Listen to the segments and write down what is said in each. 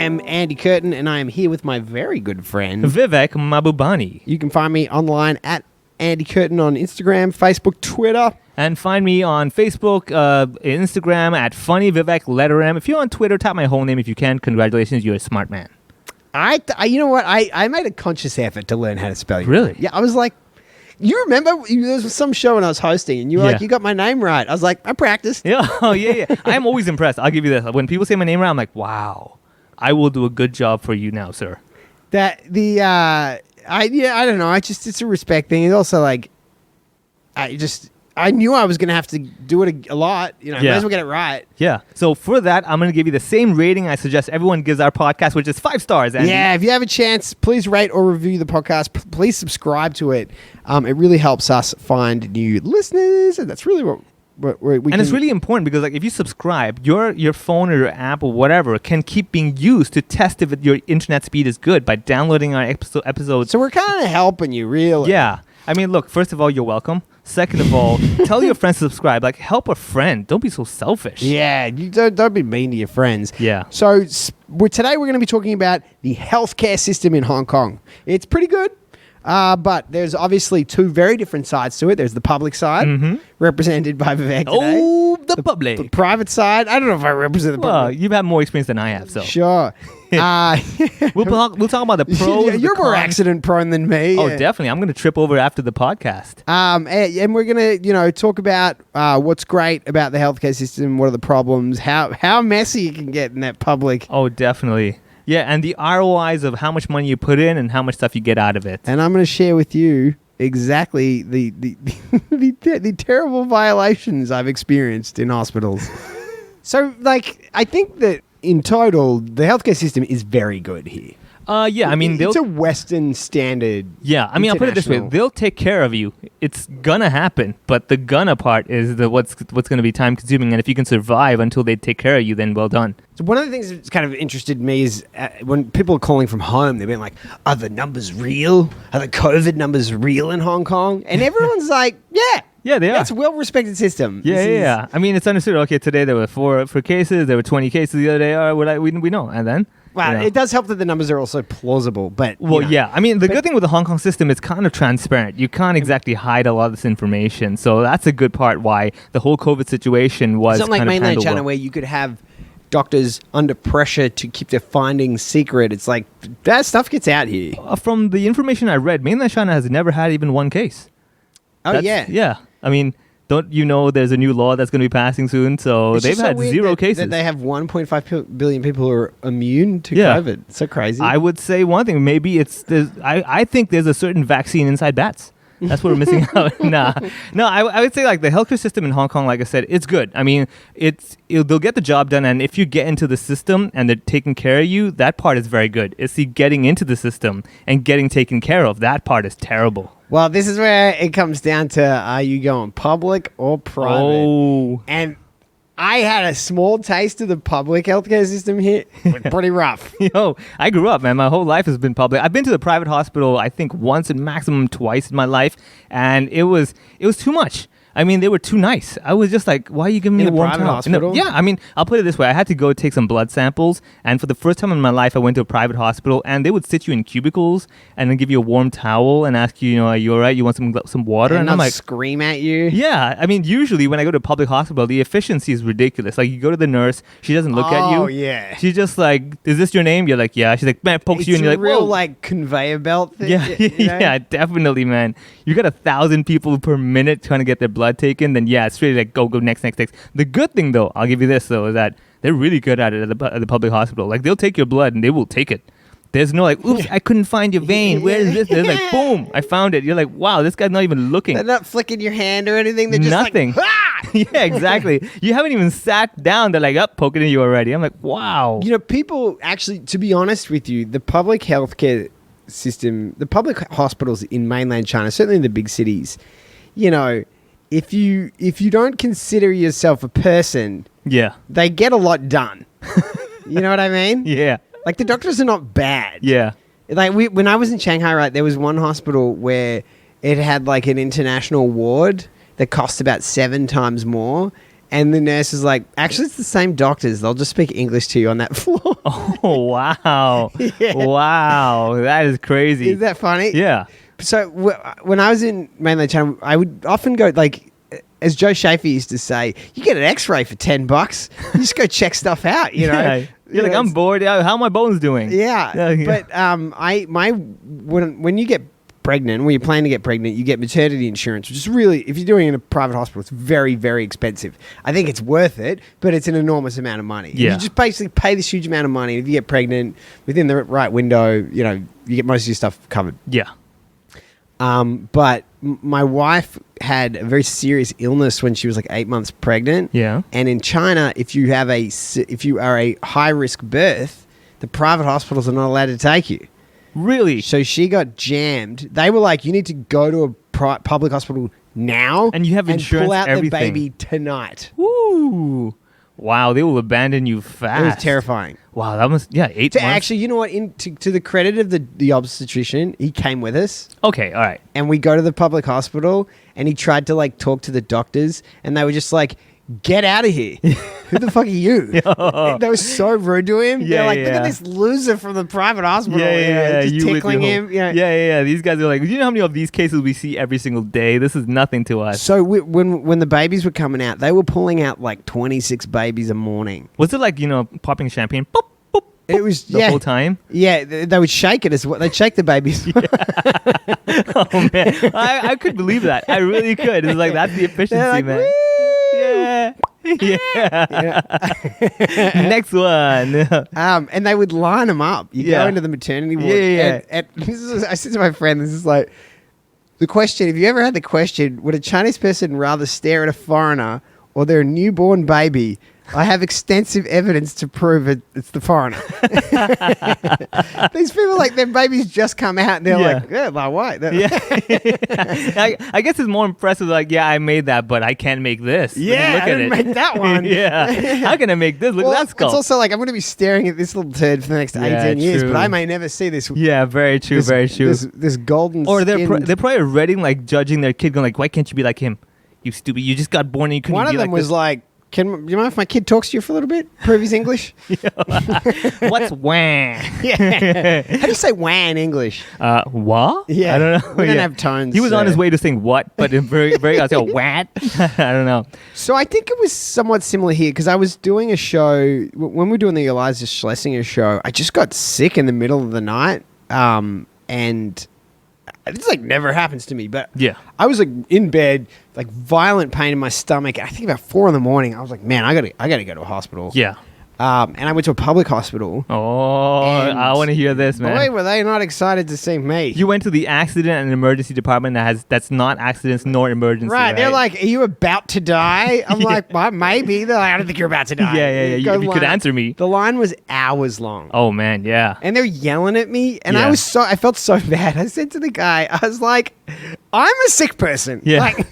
am Andy Curtin, and I am here with my very good friend Vivek Mahbubani. You can find me online at Andy Curtin on Instagram, Facebook, Twitter. And find me on Facebook, Instagram at Funny Vivek letter M. If you're on Twitter, type my whole name if you can. Congratulations, you're a smart man. You know what? I made a conscious effort to learn how to spell your Really? name. Yeah, I was like, you remember there was some show when I was hosting, and you were like, you got my name right. I was like, I practiced. Yeah, yeah. I'm always impressed. I'll give you this. When people say my name right, I'm like, wow, I will do a good job for you now, sir. I don't know. It's a respect thing. It's also like, I knew I was going to have to do it a lot. You know, might as well get it right. Yeah. So for that, I'm going to give you the same rating I suggest everyone gives our podcast, which is 5 stars. Andy. Yeah. If you have a chance, please rate or review the podcast. Please subscribe to it. It really helps us find new listeners, and that's really what we can. And it's really important because, like, if you subscribe, your phone or your app or whatever can keep being used to test if your internet speed is good by downloading our episodes. So we're kind of helping you, really. Yeah. I mean, look, first of all, you're welcome. Second of all, tell your friends to subscribe. Like, help a friend. Don't be so selfish. Yeah, you don't be mean to your friends. Yeah. So today we're going to be talking about the healthcare system in Hong Kong. It's pretty good, but there's obviously two very different sides to it. There's the public side, represented by Vivek today. Oh, the public. The private side, I don't know if I represent the public. Well, you've had more experience than I have, so. Sure. We'll talk about the pros. You're more accident prone than me. Oh, definitely. I'm going to trip over after the podcast. And we're going to, talk about what's great about the healthcare system, what are the problems, how messy it can get in that public. Oh, definitely. Yeah, and the ROIs of how much money you put in and how much stuff you get out of it. And I'm going to share with you exactly the terrible violations I've experienced in hospitals. So, I think that in total, the healthcare system is very good here. Yeah, I mean, it's a Western standard. Yeah, I mean, I'll put it this way: they'll take care of you. It's gonna happen, but the gonna part is what's going to be time consuming. And if you can survive until they take care of you, then well done. So one of the things that's kind of interested me is when people are calling from home, they've been like, "Are the numbers real? Are the COVID numbers real in Hong Kong?" And everyone's like, "Yeah." Yeah, they are. It's a well-respected system. Yeah. I mean, it's understood. Okay, today there were 4 cases. There were 20 cases the other day. All right, we know. And then? Well, it does help that the numbers are also plausible, but... Well, yeah. I mean, the good thing with the Hong Kong system, it's kind of transparent. You can't exactly hide a lot of this information. So that's a good part why the whole COVID situation was It's not like mainland China where you could have doctors under pressure to keep their findings secret. It's like, that stuff gets out here. From the information I read, mainland China has never had even one case. Yeah. I mean, don't you know there's a new law that's going to be passing soon? So they've had 0 cases. That they have 1.5 billion people who are immune to COVID. It's so crazy. I would say one thing. Maybe I think there's a certain vaccine inside bats. That's what we're missing out. No, I would say the healthcare system in Hong Kong, like I said, it's good. I mean, they'll get the job done, and if you get into the system and they're taking care of you, that part is very good. It's the getting into the system and getting taken care of. That part is terrible. Well, this is where it comes down to, are you going public or private? Oh. And I had a small taste of the public healthcare system here. Pretty rough. Yo, I grew up, man. My whole life has been public. I've been to the private hospital, I think, once and maximum twice in my life, and it was too much. I mean, they were too nice. I was just like, why are you giving me a warm towel? Hospital? Yeah, I mean, I'll put it this way. I had to go take some blood samples, and for the first time in my life, I went to a private hospital, and they would sit you in cubicles and then give you a warm towel and ask you, are you all right? You want some water? And I'm like, scream at you? Yeah. I mean, usually when I go to a public hospital, the efficiency is ridiculous. Like, you go to the nurse, she doesn't look at you. Oh, yeah. She's just like, is this your name? You're like, yeah. She's like, man, pokes you, and you're like, real, whoa. Conveyor belt thing. Yeah, yeah, definitely, man. You got 1,000 people per minute trying to get their blood taken, then yeah, it's really like go next. The good thing, though, I'll give you this, though, is that they're really good at it at the public hospital. Like, they'll take your blood and they will take it. There's no oops, I couldn't find your vein. Where is this? They're like, boom, I found it. You're like, wow, this guy's not even looking. They're not flicking your hand or anything. They're just nothing. Like, ah! Yeah, exactly. You haven't even sat down. They're like, poking at you already. I'm like, wow. People actually, to be honest with you, the public healthcare system, the public hospitals in mainland China, certainly in the big cities, if you don't consider yourself a person, they get a lot done. You know what I mean? Yeah. Like, the doctors are not bad. Yeah. Like, when I was in Shanghai, right, there was one hospital where it had an international ward that cost about 7 times more. And the nurse is like, actually, it's the same doctors. They'll just speak English to you on that floor. Oh, wow. Yeah. Wow. That is crazy. Is that funny? Yeah. So when I was in mainland China, I would often go like, as Joe Schaefer used to say, you get an X-ray for $10. You just go check stuff out. You know, Yeah. You're like, I'm bored. How are my bones doing? Yeah. Yeah. But when you get pregnant, when you're planning to get pregnant, you get maternity insurance, which is really, if you're doing it in a private hospital, it's very, very expensive. I think it's worth it, but it's an enormous amount of money. Yeah. You just basically pay this huge amount of money. If you get pregnant within the right window, you know, you get most of your stuff covered. Yeah. But my wife had a very serious illness when she was like 8 months pregnant. Yeah. And in China, if you are a high risk birth, the private hospitals are not allowed to take you. Really? So she got jammed. They were like, you need to go to a public hospital now. And you have insurance, pull out everything. the baby tonight. Woo. Wow, they will abandon you fast. It was terrifying. Wow, that must, 8 months. Actually, you know what? To the credit of the obstetrician, he came with us. Okay, all right. And we go to the public hospital, and he tried to like talk to the doctors, and they were just like, "Get out of here! Who the fuck are you?" They were so rude to him. They're like, "Look at this loser from the private hospital." Just you with tickling your him. Yeah. These guys are like, you know how many of these cases we see every single day? This is nothing to us. So when the babies were coming out, they were pulling out like 26 babies a morning. Was it like, popping champagne? Boop, boop, It was the whole time. Yeah, they would shake it as well. They'd shake the babies. Oh man, I could believe that. I really could. It's like that's the efficiency, like, man. "Woo!" Yeah. Next one. And they would line them up. You Yeah. go into the maternity ward. Yeah. And I said to my friend, this is like the question. If you ever had the question, would a Chinese person rather stare at a foreigner or their newborn baby? I have extensive evidence to prove it's the foreigner. These people, like, their babies just come out and they're like, yeah, my white. Yeah. I guess it's more impressive. Like, yeah, I made that, but I can't make this. Yeah, look I at didn't it. make that one. Yeah. How can I make this? Look, Well, that's cool. it's also like, I'm going to be staring at this little turd for the next 18 years, true. but I may never see this. Yeah, very true, very true. This golden Or they're skinned- they're probably already like judging their kid, going like, why can't you be like him? You stupid! You just got born and you couldn't One be of them like was this. like, "Can you mind if my kid talks to you for a little bit? Prove his English." What's wah? Yeah. How do you say "wah" in English? What? Yeah. I don't know. We don't Yeah. have tones. He was on so- his way to saying what, but in very I was like, what? I don't know. So I think it was somewhat similar here because I was doing a show when we were doing the Eliza Schlesinger show. I just got sick in the middle of the night, and this like never happens to me. But Yeah. I was like in bed, like violent pain in my stomach. I think about 4 a.m. I was like, man, I gotta go to a hospital. Yeah. And I went to a public hospital. Oh, And I want to hear this, man. Boy, were they not excited to see me. You went to the accident and emergency department that's not accidents nor emergency. Right, they're like, "Are you about to die?" I'm like, well, "Maybe." They're like, "I don't think you're about to die." Yeah. Go If you could line up. answer me. The line was hours long. Oh man, yeah. And they're yelling at me, and Yeah. I felt so bad. I said to the guy, I was like, "I'm a sick person." Yeah. Like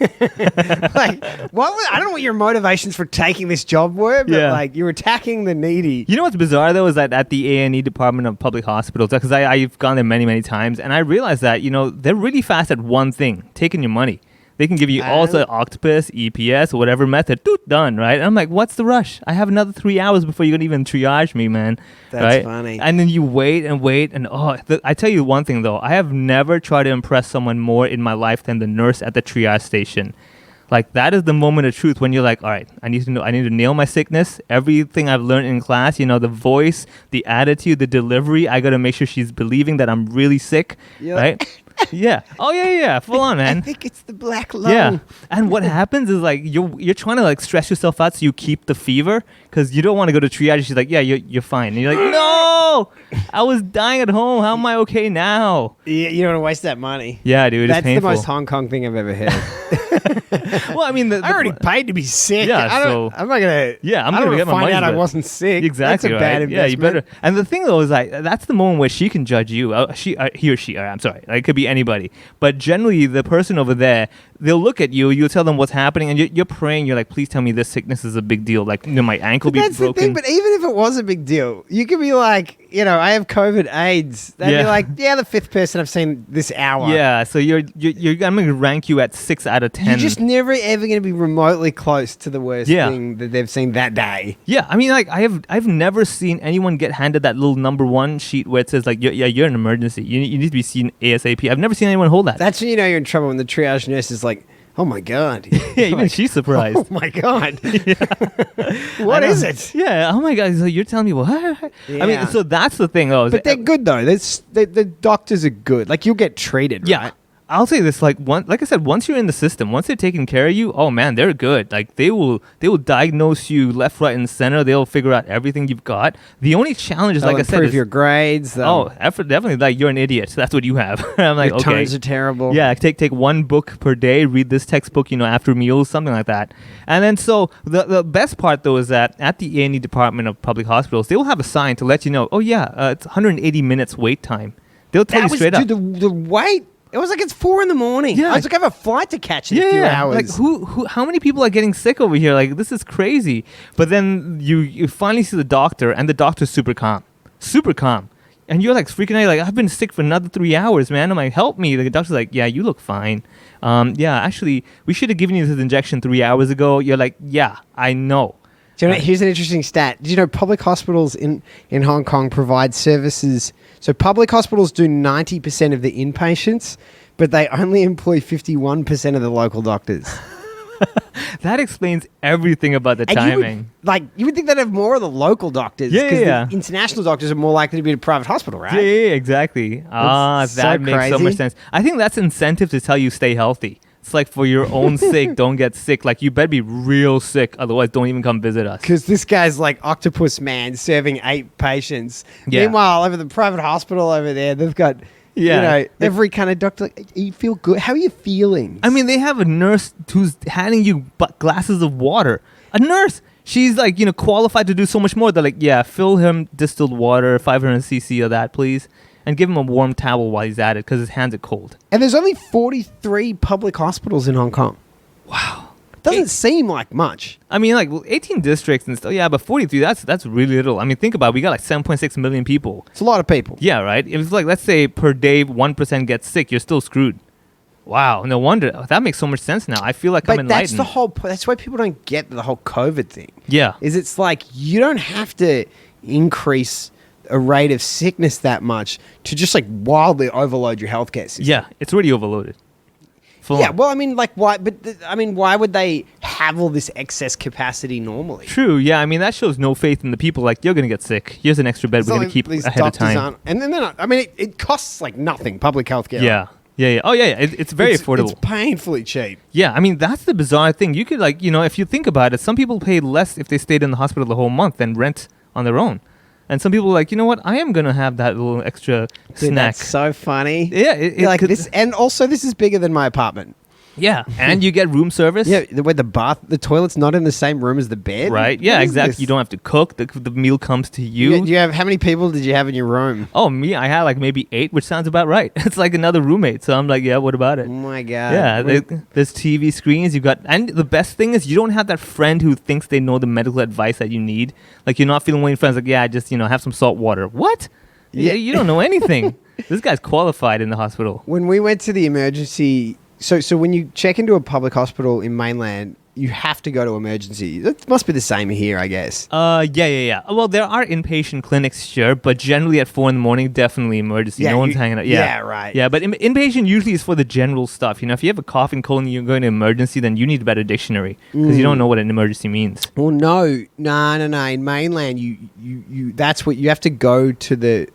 I don't know what your motivations for taking this job were, but Yeah. like you're attacking the needy. You know what's bizarre though is that at the A&E department of public hospitals, because I've gone there many times, and I realized that they're really fast at one thing: taking your money. They can give you also Octopus, EPS, whatever method, done, right? And I'm like, what's the rush? I have another 3 hours before you're gonna even triage me, man. That's right? funny. And then you wait, and I tell you one thing though, I have never tried to impress someone more in my life than the nurse at the triage station. Like that is the moment of truth when you're like, all right, I need to nail my sickness. Everything I've learned in class, the voice, the attitude, the delivery. I got to make sure she's believing that I'm really sick, right? Yeah. Oh yeah. Full on, man. I think it's the black lung. Yeah. And what happens is like you're trying to like stress yourself out so you keep the fever because you don't want to go to triage. She's like, yeah, you're fine. And you're like, no, I was dying at home. How am I okay now? Yeah, you don't want to waste that money. Yeah, dude. That's It's painful. the most Hong Kong thing I've ever heard. Well, I mean, I already paid to be sick. Yeah, I'm not gonna. Yeah, I'm I gonna don't get my find money's out I worth. wasn't sick. Exactly. That's a bad right? investment. Yeah, you better. And the thing though is like that's the moment where she can judge you. He or she. I'm sorry. Like, it could be anybody. But generally, the person over there, they'll look at you. You'll tell them what's happening, and you're praying. You're like, please tell me this sickness is a big deal. Like, my ankle But be that's broken. the thing. But even if it was a big deal, you could be like, I have COVID AIDS, they'd be like, yeah, the 5th person I've seen this hour. Yeah, so you're I'm going to rank you at 6 out of 10. You're just never ever going to be remotely close to the worst thing that they've seen that day. Yeah, I mean, like I've never seen anyone get handed that little number 1 sheet where it says like, you're an emergency. You need to be seen ASAP. I've never seen anyone hold that. That's when you know you're in trouble, when the triage nurse is like, oh my God. Yeah, even she's surprised. Oh my God. What is it? Yeah, oh my God. So you're telling me what? Yeah. I mean, so that's the thing though. But they're good though. The doctors are good. Like, you'll get treated, yeah. right? I'll say this, like I said, once you're in the system, once they're taking care of you, oh man, they're good. Like they will diagnose you left, right, and center. They'll figure out everything you've got. The only challenge is, like I said, improve your grades. Definitely. Like, you're an idiot. So that's what you have. I'm like, your okay, tones are terrible. yeah, take 1 book per day, read this textbook, after meals, something like that. And then so the best part though is that at the A&E department of public hospitals, they will have a sign to let you know, oh yeah, it's 180 minutes wait time. They'll tell you straight up. Dude, the wait. It was like it's 4 a.m. Yeah. I was like, I have a flight to catch in a few hours. Like how many people are getting sick over here? Like, this is crazy. But then you finally see the doctor, and the doctor's super calm. And you're like freaking out, like, I've been sick for another 3 hours, man. I'm like, help me. The doctor's like, yeah, you look fine. Yeah, actually, we should have given you this injection 3 hours ago. You're like, yeah, I know. Do you know, here's an interesting stat. Did you know public hospitals in Hong Kong provide services? So public hospitals do 90% of the inpatients, but they only employ 51% of the local doctors. That explains everything about the timing. You would think they'd have more of the local doctors. Yeah. The international doctors are more likely to be at a private hospital, right? Yeah, exactly. That makes so much sense. I think that's incentive to tell you stay healthy. It's like, for your own sake, don't get sick. Like, you better be real sick, otherwise don't even come visit us. Because this guy's like Octopus Man serving 8 patients. Yeah. Meanwhile, over the private hospital over there, they've got every kind of doctor. Like, you feel good. How are you feeling? I mean, they have a nurse who's handing you glasses of water. A nurse. She's like, qualified to do so much more. They're like, yeah, fill him distilled water, 500 cc of that, please. And give him a warm towel while he's at it, because his hands are cold. And there's only 43 public hospitals in Hong Kong. Wow. Doesn't seem like much. I mean, like 18 districts and stuff. Yeah, but 43, that's really little. I mean, think about it. We got like 7.6 million people. It's a lot of people. Yeah, right? If it's like, let's say per day 1% gets sick, you're still screwed. Wow, no wonder. That makes so much sense now. I feel like I'm enlightened. That's the whole point. That's why people don't get the whole COVID thing. Yeah. It's like, you don't have to increase a rate of sickness that much to just like wildly overload your healthcare system. Yeah, it's already overloaded. Well, I mean, like, why? But why would they have all this excess capacity normally? True. Yeah, I mean, that shows no faith in the people. Like, you're gonna get sick. Here's an extra bed we're gonna keep ahead of time. And then it costs like nothing. Public healthcare. Yeah. Oh yeah. It's very affordable. It's painfully cheap. Yeah, I mean, that's the bizarre thing. You could, like, if you think about it, some people pay less if they stayed in the hospital the whole month than rent on their own. And some people are like, you know what? I am going to have that little extra snack. That's so funny. Yeah. This, and also this is bigger than my apartment. Yeah. And you get room service. Yeah, where the toilet's not in the same room as the bed. Right. Yeah, exactly. You don't have to cook. The meal comes to you. How many people did you have in your room? Oh, me, I had like maybe 8, which sounds about right. It's like another roommate. So I'm like, yeah, what about it? Oh my God. Yeah, there's TV screens. And the best thing is, you don't have that friend who thinks they know the medical advice that you need. Like, you're not feeling one of your friends like, yeah, just, have some salt water. What? Yeah, you don't know anything. This guy's qualified in the hospital. When we went to the emergency... So when you check into a public hospital in mainland, you have to go to emergency. That must be the same here, I guess. Yeah. Well, there are inpatient clinics, sure, but generally at 4 a.m, definitely emergency. No one's hanging out. Yeah, right. Yeah, but inpatient usually is for the general stuff. If you have a cough and cold and you're going to emergency, then you need a better dictionary, because you don't know what an emergency means. Well, no. In mainland, you that's what you have to go to the.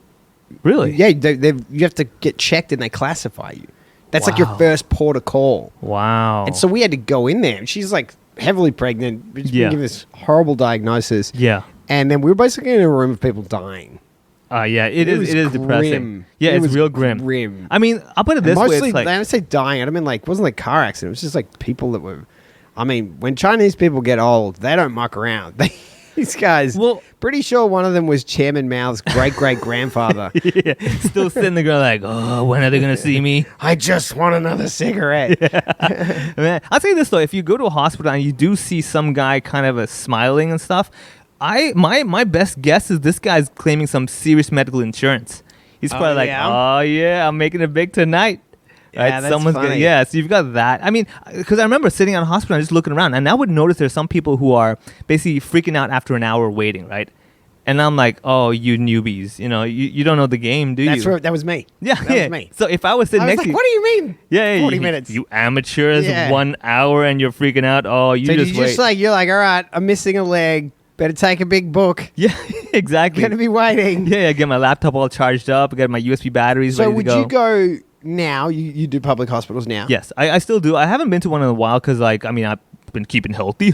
Really? Yeah, you have to get checked and they classify you. That's like your first port of call. Wow. And so we had to go in there. She's like heavily pregnant. She's been given this horrible diagnosis. Yeah. And then we were basically in a room of people dying. Yeah, it is depressing. Yeah, it's real grim. I mean, I'll put it this way. Mostly, I don't say dying. I mean, like, it wasn't like car accident. It was just like people that were... I mean, when Chinese people get old, they don't muck around. These guys, pretty sure one of them was Chairman Mao's great-great-grandfather. Yeah, still sitting there like, oh, when are they going to see me? I just want another cigarette. Yeah. Man, I'll tell you this, though. If you go to a hospital and you do see some guy kind of smiling and stuff, My best guess is this guy's claiming some serious medical insurance. He's probably like, yeah? oh yeah, I'm making it big tonight. Yeah, that's funny. So you've got that. I mean, because I remember sitting on a hospital and just looking around, and I would notice there's some people who are basically freaking out after an hour waiting, right? And I'm like, oh, you newbies, you don't know the game, do you? That was me. Yeah, that was me. So if I was sitting I was next like, to you, what do you mean? yeah, 40 minutes. You amateurs, Yeah. 1 hour and you're freaking out. Oh, you So just you wait. just like, you're like, all right, I'm missing a leg. Better take a big book. Yeah, exactly. Going to be waiting. Yeah, get my laptop all charged up, get my USB batteries So ready to would go. you go now? You do public hospitals now? Yes, I still do. I haven't been to one in a while because, I've been keeping healthy,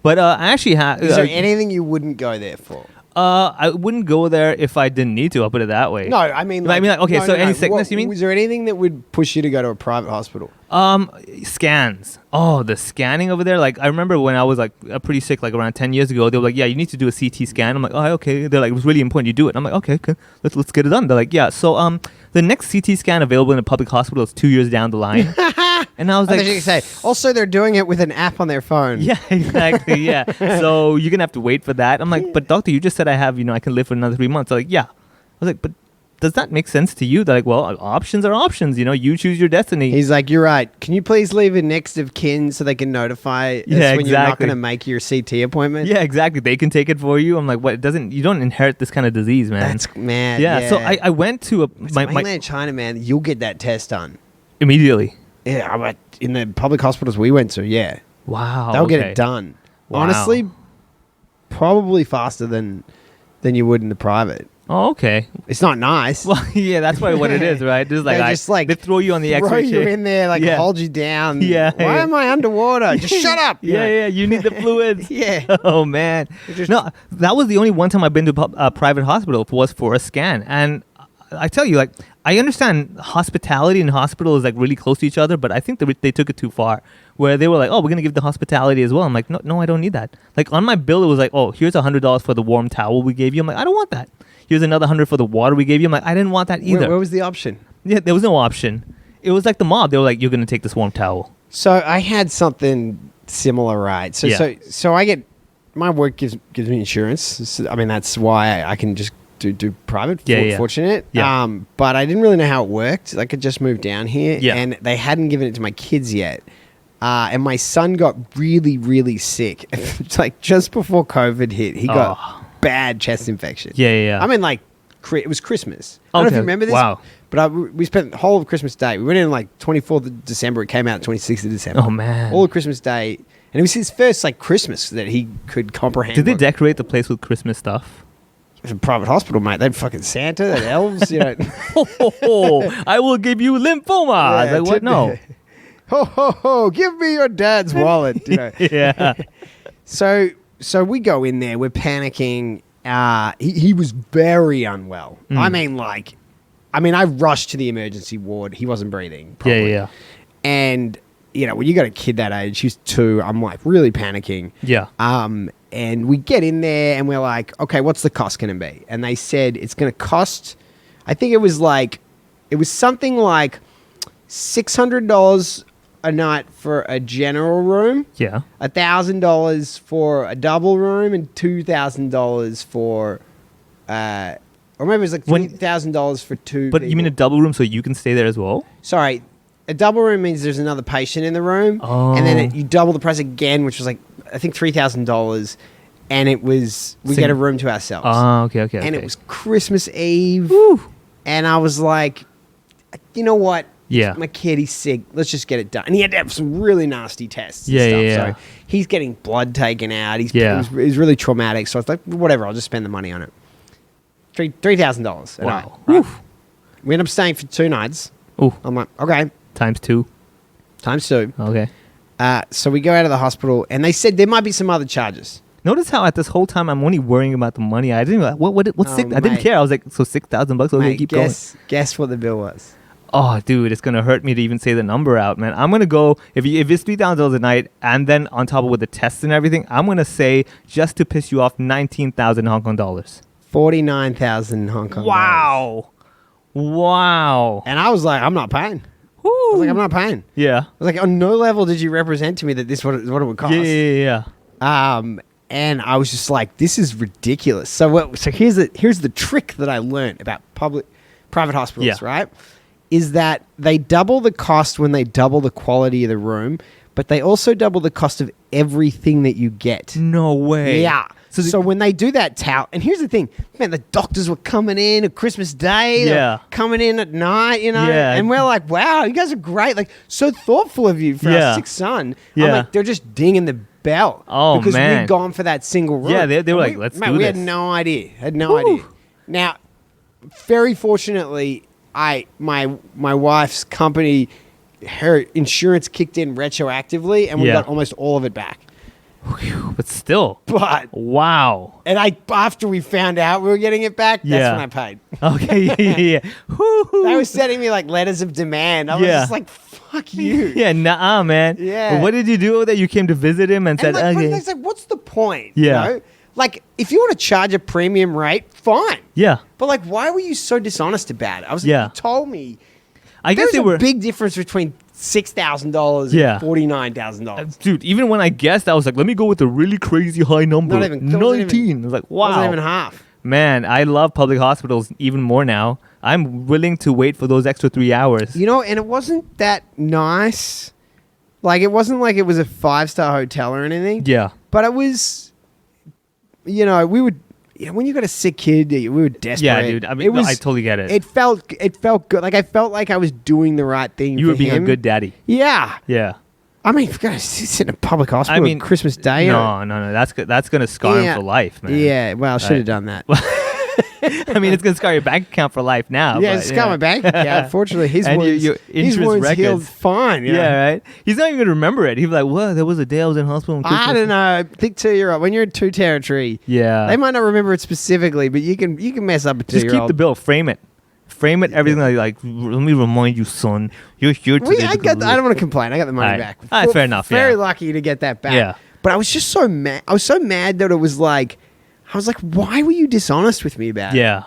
but I actually have. Is there anything you wouldn't go there for? I wouldn't go there if I didn't need to. I'll put it that way. No, I mean, okay. no, So no, any no. sickness, you mean? Was there anything that would push you to go to a private hospital? Scans. Oh, the scanning over there. Like I remember when I was pretty sick, like around 10 years ago. They were like, "Yeah, you need to do a CT scan." I'm like, "Oh, okay." They're like, "It was really important you do it." I'm like, "Okay, let's get it done." They're like, "Yeah." So the next CT scan available in a public hospital is 2 years down the line. And I was I like, thought you could say. Also, they're doing it with an app on their phone. yeah, exactly. Yeah. So you're going to have to wait for that. I'm like, but doctor, you just said I have, I can live for another 3 months. They're like, yeah. I was like, but does that make sense to you? They're like, well, options are options. You choose your destiny. He's like, you're right. Can you please leave a next of kin so they can notify us Yeah, when you're not exactly. going to make your CT appointment? Yeah, exactly. They can take it for you. I'm like, what? You don't inherit this kind of disease, man. That's mad. Yeah. So I went to my mainland China, man. You'll get that test done. immediately. Yeah, but in the public hospitals we went to, yeah, Wow. they'll get okay. it done. Wow. Honestly, probably faster than you would in the private. Oh, okay. It's not nice. Well, yeah, that's probably what it is, right? Just like, They just they throw you on the throw X-ray you chair. in there, like Yeah. hold you down. Yeah, Why yeah. am I underwater? Just shut up. Yeah, you need the fluids. Yeah. Oh man. Just- No, that was the only one time I've been to a private hospital was for a scan, and I tell you, I understand hospitality and hospital is really close to each other, but I think they took it too far, where they were like, oh, we're gonna give the hospitality as well. I'm like, no, I don't need that. Like on my bill, it was like, oh, here's $100 for the warm towel we gave you. I'm like, I don't want that. Here's another 100 for the water we gave you. I'm like, I didn't want that either. Where was the option? Yeah, there was no option. It was like the mob. They were like, you're gonna take this warm towel. So I had something similar, right? So Yeah. so I get my work gives me insurance. So, I mean, that's why I can just do private. Yeah. Fortunate. Yeah. But I didn't really know how it worked. I could just move down here, Yeah. and they hadn't given it to my kids yet. And my son got really, really sick. It's like just before COVID hit, he got bad chest infection. Yeah. I mean, it was Christmas. I don't know if Okay. you remember this. Wow. But we spent the whole of Christmas Day. We went in 24th of December. It came out 26th of December. Oh man. All of Christmas Day. And it was his first Christmas that he could comprehend. Did they what- decorate the place with Christmas stuff? It was a private hospital, mate. They had fucking Santa, they had elves, I will give you lymphoma. I was like, what? No. Ho, ho, ho. Give me your dad's wallet. Yeah. So we go in there. We're panicking. He was very unwell. Mm. I mean, I rushed to the emergency ward. He wasn't breathing properly. Yeah. And, when you got a kid that age, she's 2, I'm really panicking. Yeah. And we get in there and we're like, okay, what's the cost going to be? And they said it's going to cost, I think it was something like $600 a night for a general room, Yeah. $1,000 for a double room, and $2,000 for, or maybe it was $3,000 for two. But you mean a double room so you can stay there as well? Sorry. A double room means there's another patient in the room, Oh. and then you double the price again, which was I think $3,000, and it was we get a room to ourselves. Oh, okay. And it was Christmas Eve, Woo. and I was like, you know what? Yeah. My kid, he's sick. Let's just get it done. And he had to have some really nasty tests. And Yeah, stuff. yeah. So he's getting blood taken out. Yeah. It was really traumatic. So I was like, whatever. I'll just spend the money on it. $3,000 a night. Wow. Right? We ended up staying for 2 nights. Ooh. I'm like, okay, Times 2. times 2. Okay. So we go out of the hospital, and they said there might be some other charges. Notice how at this whole time I'm only worrying about the money. I didn't what's Oh, sick? I didn't mate. care. I was like, so $6,000 bucks. Okay, Mate, keep going. guess what the bill was. Oh, dude, it's gonna hurt me to even say the number out, man. I'm gonna go if it's $3,000 a night, and then on top of with the tests and everything, I'm gonna say just to piss you off, 19,000 Hong Kong dollars. 49,000 Hong Kong dollars. Wow. And I was like, I'm not paying. I was like, I'm not paying. Yeah. I was like, on no level did you represent to me that this is what it would cost. Yeah. And I was just like, this is ridiculous. So here's the trick that I learned about private hospitals, right? Is that they double the cost when they double the quality of the room, but they also double the cost of everything that you get. No way. Yeah. So when they do that and here's the thing, man, the doctors were coming in at Christmas Day, coming in at night, and we're like, wow, you guys are great, like so thoughtful of you for our sick son. I'm like, they're just dinging the bell because we'd gone for that single room. Yeah, they were like, let's do this. We had no idea. Now, very fortunately, my wife's company, her insurance kicked in retroactively, and we got almost all of it back. But still. Wow. And after we found out we were getting it back, that's when I paid. Okay, They were sending me like letters of demand. I was just like, fuck you. Yeah, nah, man. Yeah. But what did you do with it? You came to visit him and said, like, okay. It's like, what's the point? Yeah. You know? Like, if you want to charge a premium rate, fine. Yeah. But like, why were you so dishonest about it? I was like, you told me. I guess there's a big difference between $6,000 and $49,000. Dude, even when I guessed, I was like, let me go with a really crazy high number. Not even 19. I was like, wow. Wasn't even half. Man, I love public hospitals even more now. I'm willing to wait for those extra 3 hours. And it wasn't that nice. Like, it wasn't like it was a 5-star hotel or anything. Yeah. But it was, we would... when you got a sick kid, we were desperate. Yeah, dude. I mean, I totally get it. It felt good. Like, I felt like I was doing the right thing. You were being a good daddy. Yeah. Yeah. I mean, if you're going to sit in a public hospital on Christmas Day. No. That's going to scar him for life, man. Yeah. Well, I should have done that. I mean, it's going to scar your bank account for life now. Yeah, it's scar my bank account. Unfortunately, his wounds healed fine. Yeah, right? He's not even going to remember it. He'll be like, well, there was a day I was in hospital on Christmas. I don't know. I think 2-year-old, when you're in 2 territory, they might not remember it specifically, but you can mess up a 2-year-old. Just keep the bill. Frame it. Everything like, let me remind you, son, you're here today. I don't want to complain. I got the money back. Fair enough. Very lucky to get that back. Yeah. But I was just so mad. I was so mad that it was like, I was like, why were you dishonest with me about it? Yeah.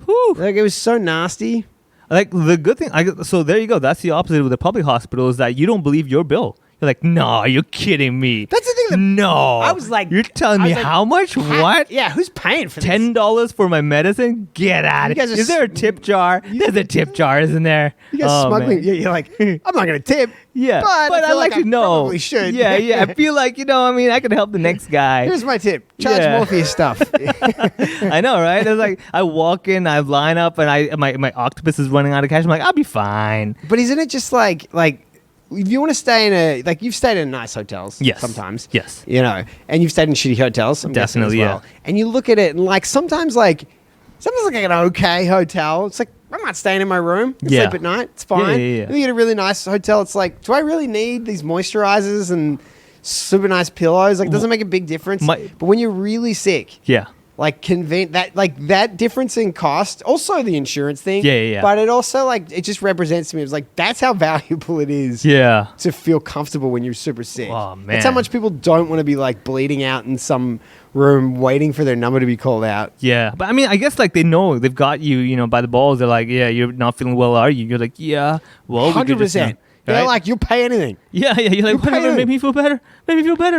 Whew. Like, it was so nasty. Like, the good thing, so there you go. That's the opposite with the public hospital is that you don't believe your bill. You're like, no, you're kidding me. That's the thing. No. I was like, you're telling me how much? What? Yeah, who's paying for this? $10 for my medicine? Get out of here. Is there a tip jar? There's a tip jar, isn't there? You guys smuggling. Yeah, you're like, I'm not going to tip. Yeah, but I like to know. Probably should. Yeah. I feel like, I can help the next guy. Here's my tip. Charge more for your stuff. I know, right? It's like, I walk in, I line up, and my octopus is running out of cash. I'm like, I'll be fine. But isn't it just like if you want to stay in you've stayed in nice hotels sometimes. Yes. And you've stayed in shitty hotels. I'm definitely, as well. And you look at it and sometimes like an okay hotel. It's like, I'm not staying in my room. I sleep at night. It's fine. Yeah. You get a really nice hotel. It's like, do I really need these moisturizers and super nice pillows? Like, it doesn't make a big difference. But when you're really sick, that difference in cost, also the insurance thing. Yeah. But it also it just represents to me. It's like, that's how valuable it is. Yeah. To feel comfortable when you're super sick. Oh, man. That's how much people don't want to be bleeding out in some room waiting for their number to be called out. Yeah. But I mean, I guess they know they've got you, by the balls. They're like, yeah, you're not feeling well, are you? You're like, yeah. Well, 100%. They're like, you'll pay anything. Yeah. You're like, whatever, make me feel better.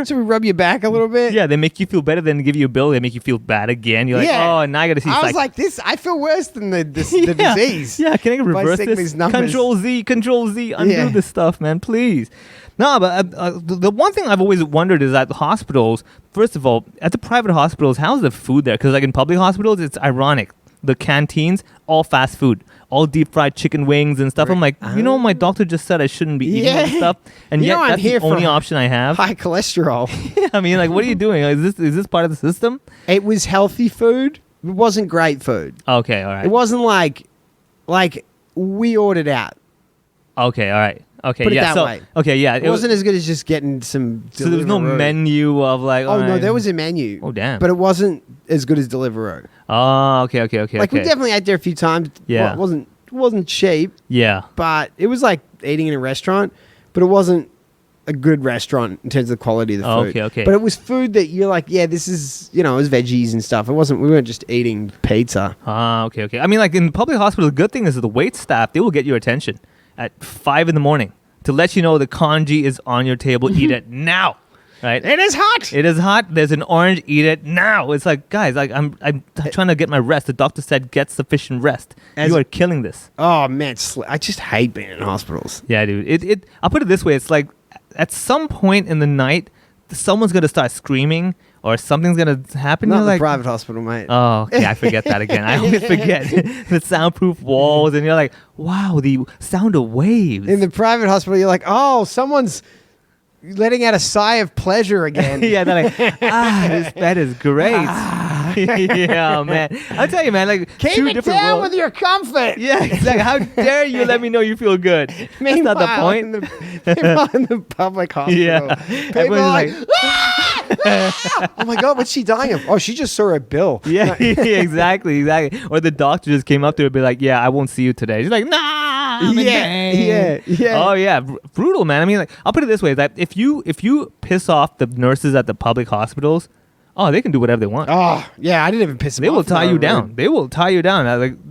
So we rub your back a little bit. Yeah, they make you feel better, then give you a bill. They make you feel bad again. You're like, oh, now I got to see. I was like, this. I feel worse than the disease. Yeah, can I reverse this? Control Z, undo this stuff, man, please. No, but the one thing I've always wondered is at the hospitals, first of all, at the private hospitals, how's the food there? Because in public hospitals, it's ironic. The canteens, all fast food, all deep fried chicken wings and stuff. I'm like, my doctor just said I shouldn't be eating that stuff, and yet that's the only option I have. High cholesterol. I mean, what are you doing? Is this part of the system? It was healthy food. It wasn't great food. Okay, all right. It wasn't like we ordered out. Okay, all right. Okay, Put it that way. Okay, yeah. It wasn't as good as just getting some Deliveroo. So there was no menu of no, there was a menu. Oh, damn. But it wasn't as good as Deliveroo. Oh, okay. We definitely ate there a few times. Yeah. Well, it wasn't cheap. Yeah. But it was like eating in a restaurant, but it wasn't a good restaurant in terms of the quality of the food. Okay. But it was food that you're like, yeah, this is, it was veggies and stuff. We weren't just eating pizza. Okay. I mean, in public hospital, the good thing is the wait staff, they will get your attention at 5 a.m. to let you know the congee is on your table. Eat it now. right? It is hot. It is hot. There's an orange. Eat it now. It's like, guys, like I'm trying to get my rest. The doctor said get sufficient rest. You are killing this. Oh man, I just hate being in hospitals. Yeah, dude. I'll put it this way. It's like at some point in the night, someone's gonna start screaming or something's gonna happen. Not You're the like, private hospital, mate. oh, okay. I forget that again. I always forget the soundproof walls, and you're like, wow, the sound of waves. In the private hospital, you're like, oh, someone's letting out a sigh of pleasure again. Yeah, they're like, this bed is great. Yeah, man. I'll tell you, man, like Keep two it different down worlds. with your comfort. Yeah, exactly. How dare you let me know you feel good? That's not the point. Meanwhile, in the public hospital, Yeah. people Everyone's are like, like- oh my God, what's she dying of? Oh, she just saw a bill. Yeah, exactly. Or the doctor just came up to her and be like, yeah, I won't see you today. She's like, nah, I'm in pain. Yeah. Oh, yeah. Brutal, man. I mean, like, I'll put it this way. That if you piss off the nurses at the public hospitals, oh, they can do whatever they want. Oh, yeah, I didn't even piss them They off. will tie you No, down. They will tie you down.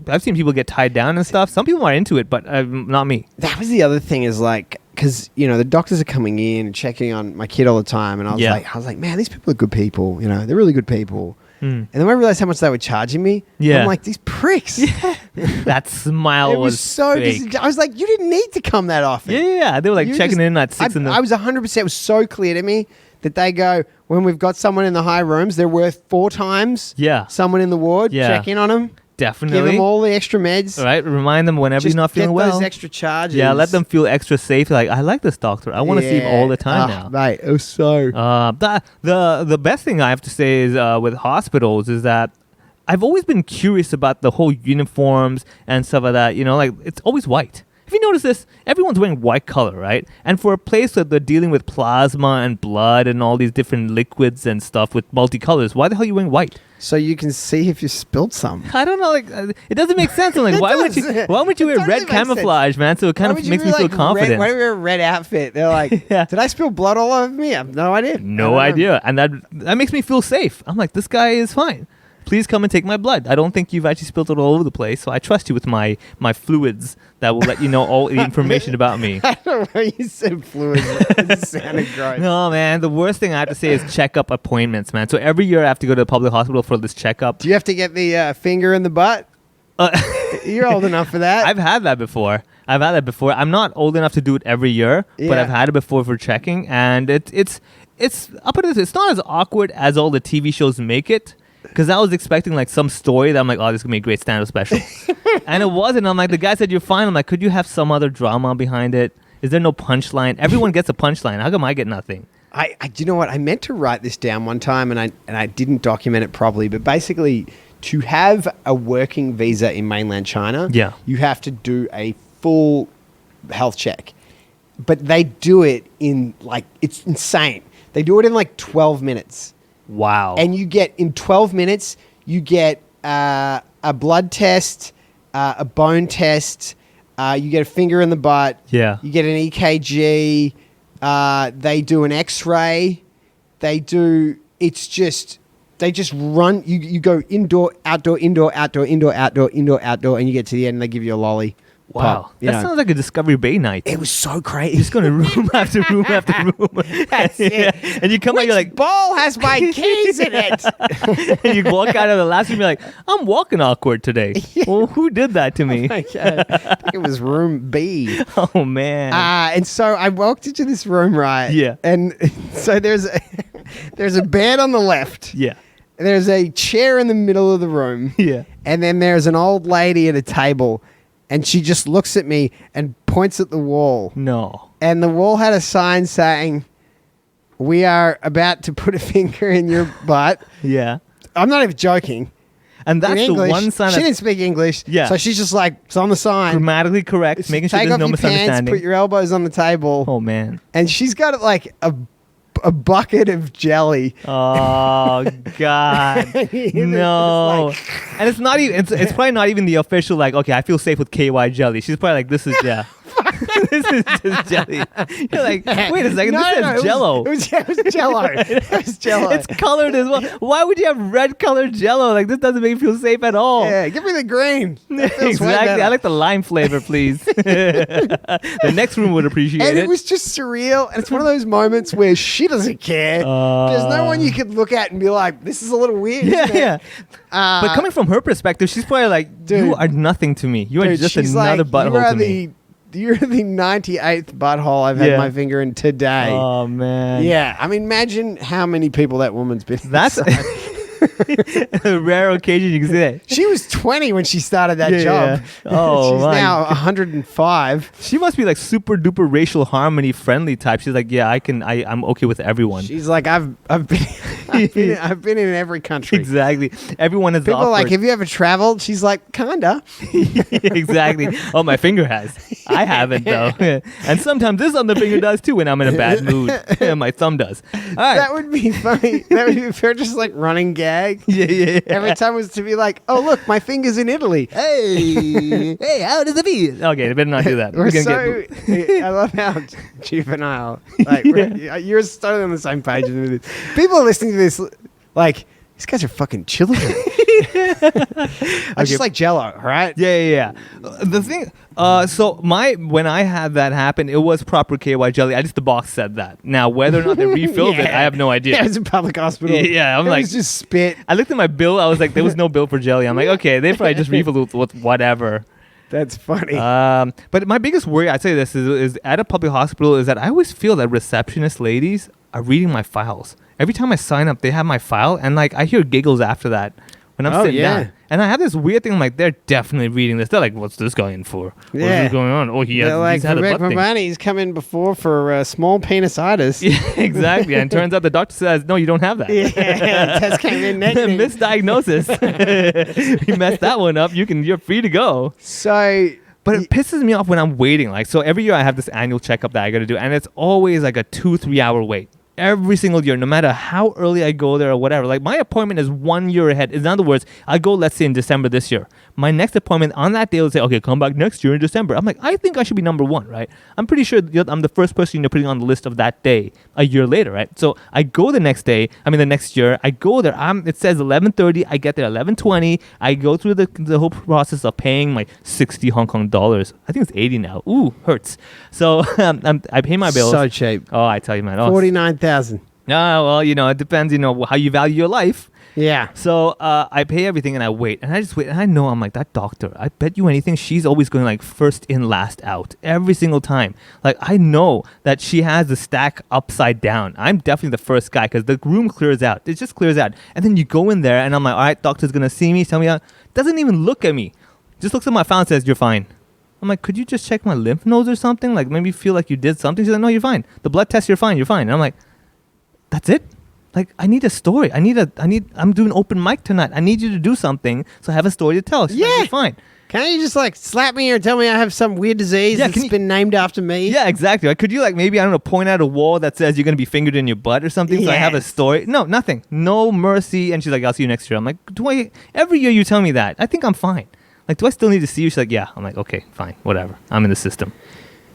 I've seen people get tied down and stuff. Some people are into it, but not me. That was the other thing is like, because, the doctors are coming in and checking on my kid all the time. And I was like, man, these people are good people. They're really good people. And then when I realized how much they were charging me, I'm like, these pricks. Yeah. That smile It was so fake. I was like, you didn't need to come that often. Yeah. They were like You checking just- in at 6 in the... I was 100%. It was so clear to me that they go, when we've got someone in the high rooms, they're worth 4 times Yeah. someone in the ward. Yeah. Check in on them. Give Definitely. them all the extra meds. All right. Remind them whenever Just you're not feeling get well. those extra charges. Yeah, let them feel extra safe. Like, I like this doctor. I want to see him all the time now. Mate, it was so... The best thing I have to say is with hospitals is that I've always been curious about the whole uniforms and stuff like that. Like it's always white. If you notice this, everyone's wearing white color, right? And for a place that they're dealing with plasma and blood and all these different liquids and stuff with multicolors, why the hell are you wearing white? So you can see if you spilled some. I don't know. Like, it doesn't make sense. I'm like, It why does. would you It wear totally red makes camouflage, man? So it kind Why of would you makes be me feel like confident. Why do we wear a red outfit? They're like, Yeah. did I spill blood all over me? I have no idea. No idea. And that makes me feel safe. I'm like, this guy is fine. Please come and take my blood. I don't think you've actually spilled it all over the place, so I trust you with my fluids that will let you know all the information about me. I don't know. You said fluids. It sounded gross. No, man. The worst thing I have to say is checkup appointments, man. So every year I have to go to the public hospital for this checkup. Do you have to get the finger in the butt? You're old enough for that. I've had that before. I'm not old enough to do it every year, but Yeah. I've had it before for checking, and it's I'll put it this way, it's not as awkward as all the TV shows make it. Because I was expecting like some story that I'm like, oh, this is going to be a great stand-up special. And it wasn't. I'm like, the guy said, you're fine. I'm like, could you have some other drama behind it? Is there no punchline? Everyone gets a punchline. How come I get nothing? You know what? I meant to write this down one time and I didn't document it properly. But basically, to have a working visa in mainland China, Yeah. you have to do a full health check. But they do it in like, it's insane. They do it in like 12 minutes. Wow. And you get, in 12 minutes, you get a blood test, a bone test, you get a finger in the butt, Yeah. you get an EKG, they do an X-ray, they just run, you go indoor, outdoor, indoor, outdoor, indoor, outdoor, indoor, outdoor, and you get to the end and they give you a lolly. Wow. Pop, you That know. sounds like a Discovery Bay night. It was so crazy. Just going to room after room after room. That's it. And you come out, you're like, ball has my keys in it. and you walk out of the last room, you're like, I'm walking awkward today. Well, who did that to me? Okay. I think it was room B. Oh, man. And so I walked into this room, right? Yeah. And so there's a bed on the left. Yeah. There's a chair in the middle of the room. Yeah. And then there's an old lady at a table. And she just looks at me and points at the wall. No. And the wall had a sign saying, "We are about to put a finger in your butt." Yeah. I'm not even joking. And that's In the English. one sign She that's didn't speak English. Yeah. So she's just like, it's on the sign. grammatically correct, making sure Take there's off no your pants, misunderstanding. put your elbows on the table. Oh, man. And she's got like a bucket of jelly. Oh, God. No. And it's not even, it's probably not even the official, like, okay, I feel safe with KY jelly. She's probably like, this is, yeah. This is just jelly. You're like, wait a second, this says Jello. It was Jello. It was Jello. It's colored as well. Why would you have red colored Jello? Like, this doesn't make me feel safe at all. Yeah, give me the green. That feels way Exactly. better. I like the lime flavor, please. The next room would appreciate And it. it was just surreal. And it's one of those moments where she doesn't care. There's no one you could look at and be like, this is a little weird. Yeah, isn't it? yeah. But coming from her perspective, she's probably like, Dude. you are nothing to me. You are Dude, just she's another like, butthole to me. You're the 98th butthole I've had Yeah. my finger in today. Oh, man. Yeah, I mean, imagine how many people that woman's been. That's inside. a rare occasion you can see that. She was 20 when she started that Yeah, job. yeah. Oh, she's my now 105. She must be like super duper racial harmony friendly type. She's like, yeah, I'm okay with everyone. She's like, I've been in every country. Exactly. Everyone is People are like, awkward. have you ever traveled? She's like, kinda. Exactly. Oh, my finger has. I haven't though. And sometimes this on the finger does too when I'm in a bad mood. My thumb does. All right. That would be funny. That would be if they're just like running gag. Yeah. Every time was to be like, oh look, my finger's in Italy. Hey, how does it feel? Okay, they better not do that. We're gonna so. I love how juvenile. Like you're totally on the same page with this. People are listening to this like these guys are fucking children. I just like Jello, right? Yeah. The thing, so when I had that happen, it was proper KY jelly. I just the box said that. Now whether or not they refilled it, I have no idea. Yeah, it was a public hospital. Yeah, I'm it like, was just spit. I looked at my bill. I was like, there was no bill for jelly. I'm like, okay, they probably just refilled with whatever. That's funny. But my biggest worry, I'd say this is at a public hospital is that I always feel that receptionist ladies are reading my files. Every time I sign up, they have my file, and like I hear giggles after that when I'm sitting down. And I have this weird thing. I'm like, they're definitely reading this. They're like, what's this guy in for? What's this going on? Oh, he's had a butt thing. He's come in before for small penisitis. Yeah, exactly. And turns out the doctor says, no, you don't have that. Yeah, test came in negative. Misdiagnosis. You messed that one up. You're free to go. So, but it pisses me off when I'm waiting. Like, so every year I have this annual checkup that I got to do, and it's always like a 2-3 hour wait. Every single year, no matter how early I go there or whatever. Like, my appointment is 1 year ahead. In other words, I go, let's say, in December this year. My next appointment on that day will say, okay, come back next year in December. I'm like, I think I should be number one, right? I'm pretty sure I'm the first person you're putting on the list of that day a year later, right? So I go the next year. I go there. It says 11:30. I get there 11:20. I go through the whole process of paying my 60 Hong Kong dollars. I think it's 80 now. Ooh, hurts. So I pay my bills. So cheap. Oh, I tell you, man. 49,000. No, well, it depends, how you value your life. Yeah. So I pay everything and I wait. And I just wait. And I know, I'm like, that doctor, I bet you anything, she's always going like first in, last out. Every single time. Like, I know that she has the stack upside down. I'm definitely the first guy because the room clears out. It just clears out. And then you go in there and I'm like, all right, doctor's going to see me, tell me out. Doesn't even look at me. Just looks at my file and says, you're fine. I'm like, could you just check my lymph nodes or something? Like, maybe feel like you did something. She's like, no, you're fine. The blood test, you're fine. And I'm like, that's it? Like, I need a story. I'm doing open mic tonight. I need you to do something so I have a story to tell. She's like, you're fine. Can't you just like slap me or tell me I have some weird disease that's been named after me? Yeah, exactly. Like, could you like maybe, I don't know, point out a wall that says you're going to be fingered in your butt or something so I have a story? No, nothing. No mercy. And she's like, I'll see you next year. I'm like, every year you tell me that. I think I'm fine. Like, do I still need to see you? She's like, yeah. I'm like, okay, fine, whatever. I'm in the system.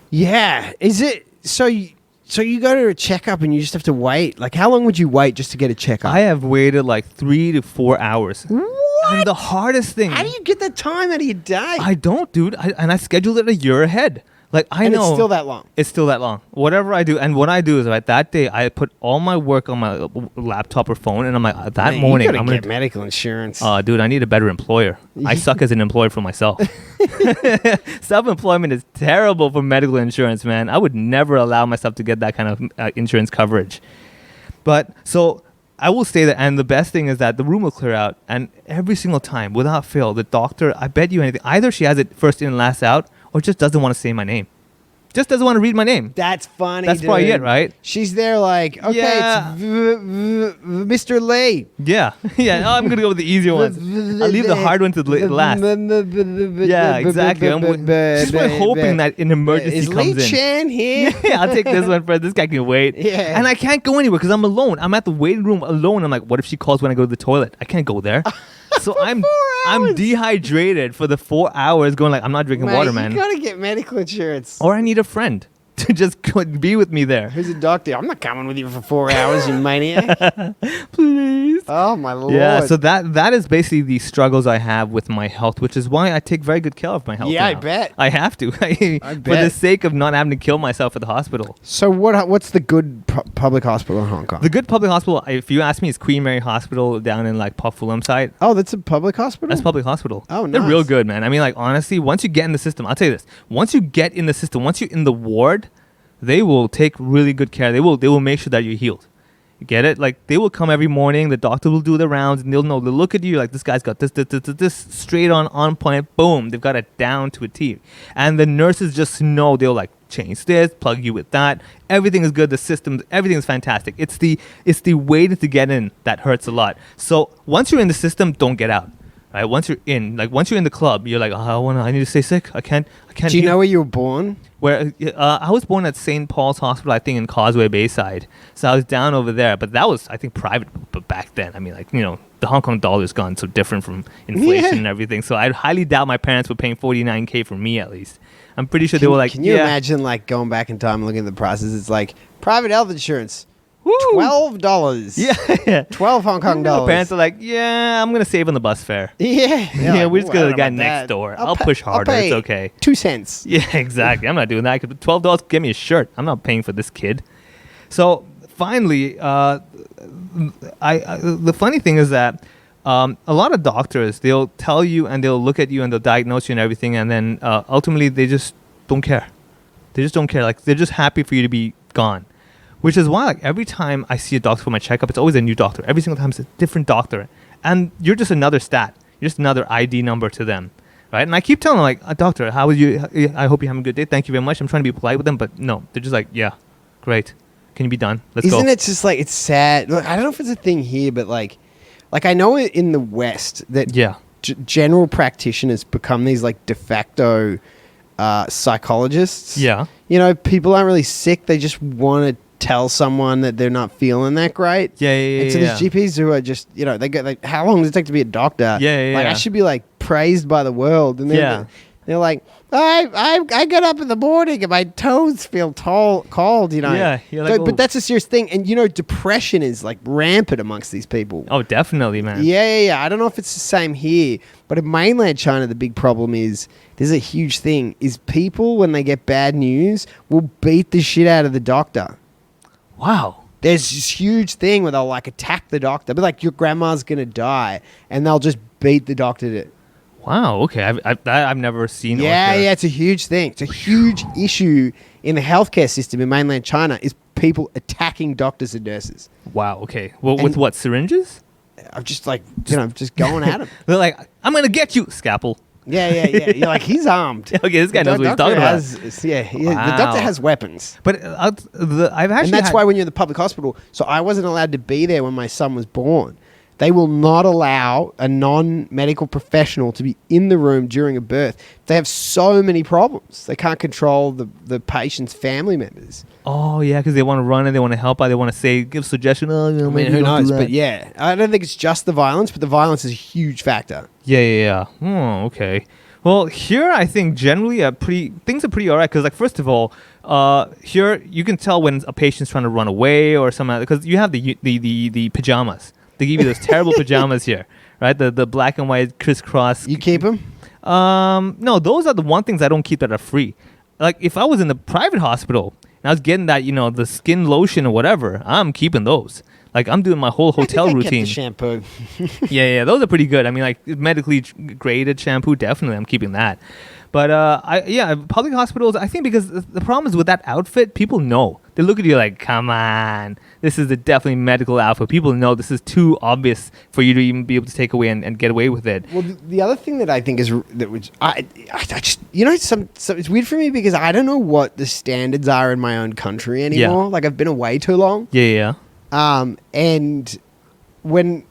Yeah. Is it, so you go to a checkup and you just have to wait? Like, how long would you wait just to get a checkup? I have waited like 3 to 4 hours. What? And the hardest thing. How do you get that time out of your day? I don't, dude. And I scheduled it a year ahead. Like, I know. It's still that long. It's still that long. Whatever I do. And what I do is, right, that day, I put all my work on my laptop or phone. And I'm like, that morning, I'm going to get medical insurance. Dude, I need a better employer. I suck as an employer for myself. Self-employment is terrible for medical insurance, man. I would never allow myself to get that kind of insurance coverage. But so I will say that, and the best thing is that the room will clear out, and every single time, without fail, the doctor, I bet you anything, either she has it first in, last out, or just doesn't want to say my name. Just doesn't want to read my name. That's funny. That's probably it, right? She's there like, okay, it's Mr. Lee. Yeah. Yeah. Oh, I'm going to go with the easier ones. I'll leave the hard one to last. Yeah, exactly. She's probably hoping that an emergency comes in. Is Lee Chan here? Yeah, I'll take this one first. This guy can wait. Yeah. And I can't go anywhere because I'm alone. I'm at the waiting room alone. I'm like, what if she calls when I go to the toilet? I can't go there. So I'm I'm dehydrated for the 4 hours going like, I'm not drinking water, man. You gotta get medical insurance. Or I need a friend to just be with me there. Who's a doctor? I'm not coming with you for 4 hours, you maniac. Please. Oh, my Lord. Yeah, so that is basically the struggles I have with my health, which is why I take very good care of my health. Yeah, now. I bet. I have to. I For the bet. sake of not having to kill myself at the hospital. So what's the good public hospital in Hong Kong? The good public hospital, if you ask me, is Queen Mary Hospital down in like Pok Fullam side. Oh, that's a public hospital? That's public hospital. Oh, They're nice. real good, man. I mean, like, honestly, once you get in the system, I'll tell you this. Once you get in the system, once you're in the ward, they will take really good care. They will make sure that you're healed. You get it? Like, they will come every morning. The doctor will do the rounds, and they'll look at you like, this guy's got this, straight on point. Boom. They've got it down to a T. And the nurses just know. They'll, like, change this, plug you with that. Everything is good. The systems, everything is fantastic. It's the waiting to get in that hurts a lot. So once you're in the system, don't get out. Right? Once you're in the club, you're like, oh, I need to stay sick. I can't. Do you know where you were born? Where I was born at St. Paul's Hospital, I think in Causeway Bayside. So I was down over there, but that was, I think, private. But back then, I mean, like, you know, the Hong Kong dollar's gone so different from inflation and everything. So I highly doubt my parents were paying $49K for me, at least. I'm pretty sure they were like, can you imagine, like, going back in time and looking at the prices? It's like private health insurance. Woo! $12. Yeah. 12 Hong Kong dollars. Parents are like, yeah, I'm gonna save on the bus fare. Yeah. Yeah, we're just going gonna the guy next door. I'll push harder. It's okay. 2 cents. Yeah, exactly. I'm not doing that. $12, give me a shirt. I'm not paying for this kid. So finally, the funny thing is that a lot of doctors, they'll tell you and they'll look at you and they'll diagnose you and everything, and then ultimately they just don't care. They just don't care. Like, they're just happy for you to be gone. Which is why, like, every time I see a doctor for my checkup, it's always a new doctor. Every single time it's a different doctor. And you're just another stat. You're just another ID number to them. Right? And I keep telling them, like, doctor, how are you? I hope you're having a good day. Thank you very much. I'm trying to be polite with them. But no, they're just like, yeah, great. Can you be done? Let's go. Isn't it just, like, it's sad? Look, I don't know if it's a thing here, but, like I know in the West that general practitioners become these, like, de facto psychologists. Yeah. You know, people aren't really sick. They just want to tell someone that they're not feeling that great. Yeah. And so there's GPs who are just, you know, they go, like, how long does it take to be a doctor? Yeah. Like, I should be, like, praised by the world. And they're like, I got up in the morning and my toes feel cold, you know. Yeah. You're like, But that's a serious thing. And, you know, depression is, like, rampant amongst these people. Oh, definitely, man. Yeah. I don't know if it's the same here, but in mainland China, the big problem is, there's a huge thing, is people, when they get bad news, will beat the shit out of the doctor. Wow. There's this huge thing where they'll, like, attack the doctor. But, like, your grandma's going to die, and they'll just beat the doctor to... Wow, okay. I've never seen Yeah, it's a huge thing. It's a huge issue in the healthcare system in mainland China, is people attacking doctors and nurses. Wow, okay. Well, with what, syringes? I'm just, like, you know, just going at them. They're like, I'm going to get you, scalpel. Yeah. You're like, he's armed. Okay, this guy knows what he's talking about. The doctor has weapons. But I've actually and that's why when you're in the public hospital, so I wasn't allowed to be there when my son was born. They will not allow a non-medical professional to be in the room during a birth. They have so many problems. They can't control the patient's family members. Oh, yeah, because they want to run and they want to help out. They want to say, give suggestion. Oh, you know, who knows? But yeah, I don't think it's just the violence, but the violence is a huge factor. Yeah. Oh, okay. Well, here I think generally things are pretty all right because, like, first of all, here you can tell when a patient's trying to run away or something, because you have the pajamas. They give you those terrible pajamas here, right? The black and white crisscross. You keep them? No, those are the one things I don't keep that are free. Like, if I was in the private hospital and I was getting that, you know, the skin lotion or whatever, I'm keeping those. Like, I'm doing my whole hotel routine. The shampoo. yeah, those are pretty good. I mean, like, medically graded shampoo, definitely, I'm keeping that. But public hospitals, I think, because the problem is with that outfit, people know. They look at you like, come on, this is a definitely medical outfit. People know this is too obvious for you to even be able to take away and get away with it. Well, the other thing that I think is that which I just, you know, some it's weird for me because I don't know what the standards are in my own country anymore. Yeah. Like, I've been away too long. Yeah. And when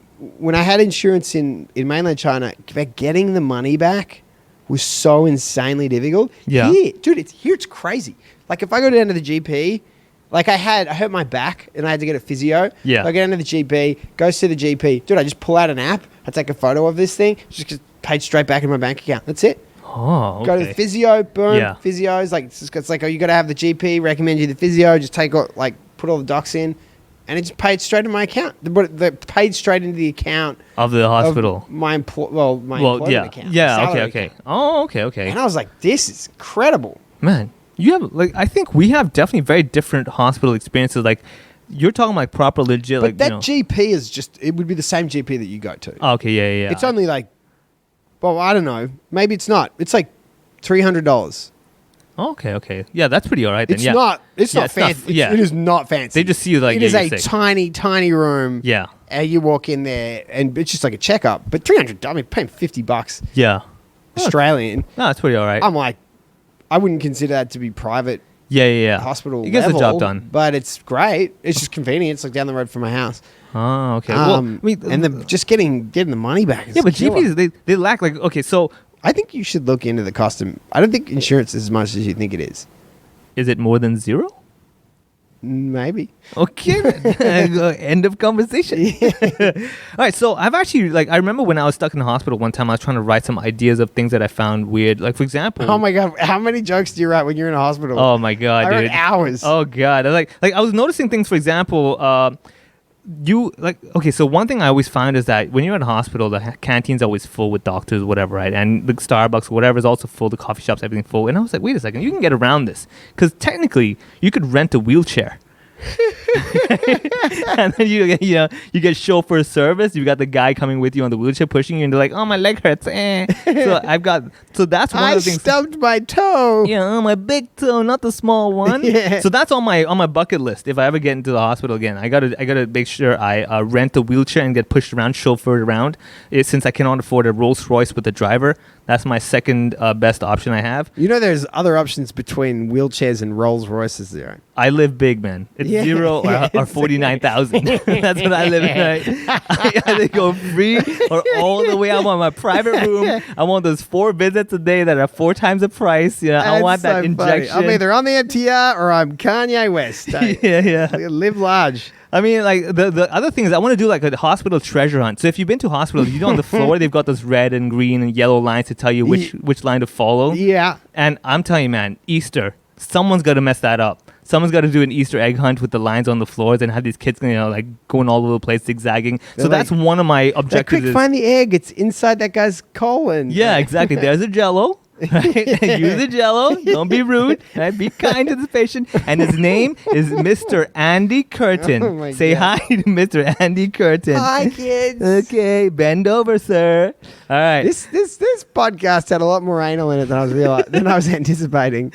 I had insurance in mainland China, getting the money back was so insanely difficult. Yeah. It's crazy. Like, if I go down to the GP, like I hurt my back and I had to get a physio. Yeah. So I go down to the GP, go see the GP. Dude, I just pull out an app. I take a photo of this thing. Just paid straight back in my bank account. That's it. Oh, okay. Go to the physio, boom. Yeah. Physio's like, it's like, oh, you got to have the GP recommend you the physio. Just put all the docs in, and it just paid straight in my account. The paid straight into the account Of the hospital. of my employment yeah. account. Yeah, salary okay. account. Oh, okay. And I was like, this is incredible. Man, you have I think we have definitely very different hospital experiences. Like you're talking like proper legit, But like that GP is just, it would be the same GP that you go to. Oh, okay, yeah. It's only like, well, I don't know. Maybe it's not. It's like $300. Okay. Yeah, that's pretty all right then. It's yeah. not. It's Yeah, not it's not- fancy. yeah. It is not fancy. They just see you like it yeah, is you're a sick. tiny room. Yeah. And you walk in there, and it's just like a checkup. But $300. I mean, paying $50 Yeah. Australian. No, that's pretty all right. I'm like, I wouldn't consider that to be private Yeah. hospital. It gets the level, job done. But it's great. It's just convenient. It's like down the road from my house. Oh, okay. Well, I mean, and just getting the money back. Is yeah, but killer. GPs they lack like okay. So I think you should look into the cost of. I don't think insurance is as much as you think it is. is it more than zero? Maybe. Okay. End of conversation. All right. So I've actually I remember when I was stuck in the hospital one time. I was trying to write some ideas of things that I found weird. Like for example. Oh my god! How many jokes do you write when you're in a hospital? Oh my god, I dude. wrote hours. Oh god. Like I was noticing things. For example, so one thing I always find is that when you're in a hospital, the canteen's always full with doctors, whatever, right? And the Starbucks, whatever, is also full. The coffee shops, everything full. And I was like, wait a second, you can get around this because technically you could rent a wheelchair. And then you get chauffeur service. You got the guy coming with you on the wheelchair pushing you, and they're like, "Oh, my leg hurts." So that's one I of the things. stubbed my toe. Yeah, my big toe, not the small one. Yeah. So that's on my bucket list. If I ever get into the hospital again, I gotta make sure I rent a wheelchair and get pushed around, chauffeured around. Since I cannot afford a Rolls Royce with a driver, that's my second best option I have. You know, there's other options between wheelchairs and Rolls Royces there. I live big, man. It's Yeah. 0 or 49,000. That's what I live in. Right? I either go free or all the way. I want my private room. I want those 4 visits a day that are 4 times the price. I That's want that so funny. injection. I'm either on the MTR or I'm Kanye West. yeah. Live large. I mean, like the other thing is I want to do like a hospital treasure hunt. So if you've been to hospitals, on the floor they've got those red and green and yellow lines to tell you which line to follow. Yeah. And I'm telling you, man, Easter, someone's got to mess that up. Someone's got to do an Easter egg hunt with the lines on the floors and have these kids, going all over the place, zigzagging. They're that's one of my objectives. Quick, find the egg. It's inside that guy's colon. Yeah, exactly. There's a Jello. Right? Use the Jello. Don't be rude. Right? Be kind to the patient. And his name is Mr. Andy Curtin. Oh my Say God. hi to Mr. Andy Curtin. Hi, kids. Okay, bend over, sir. All right. This podcast had a lot more anal in it than I was anticipating.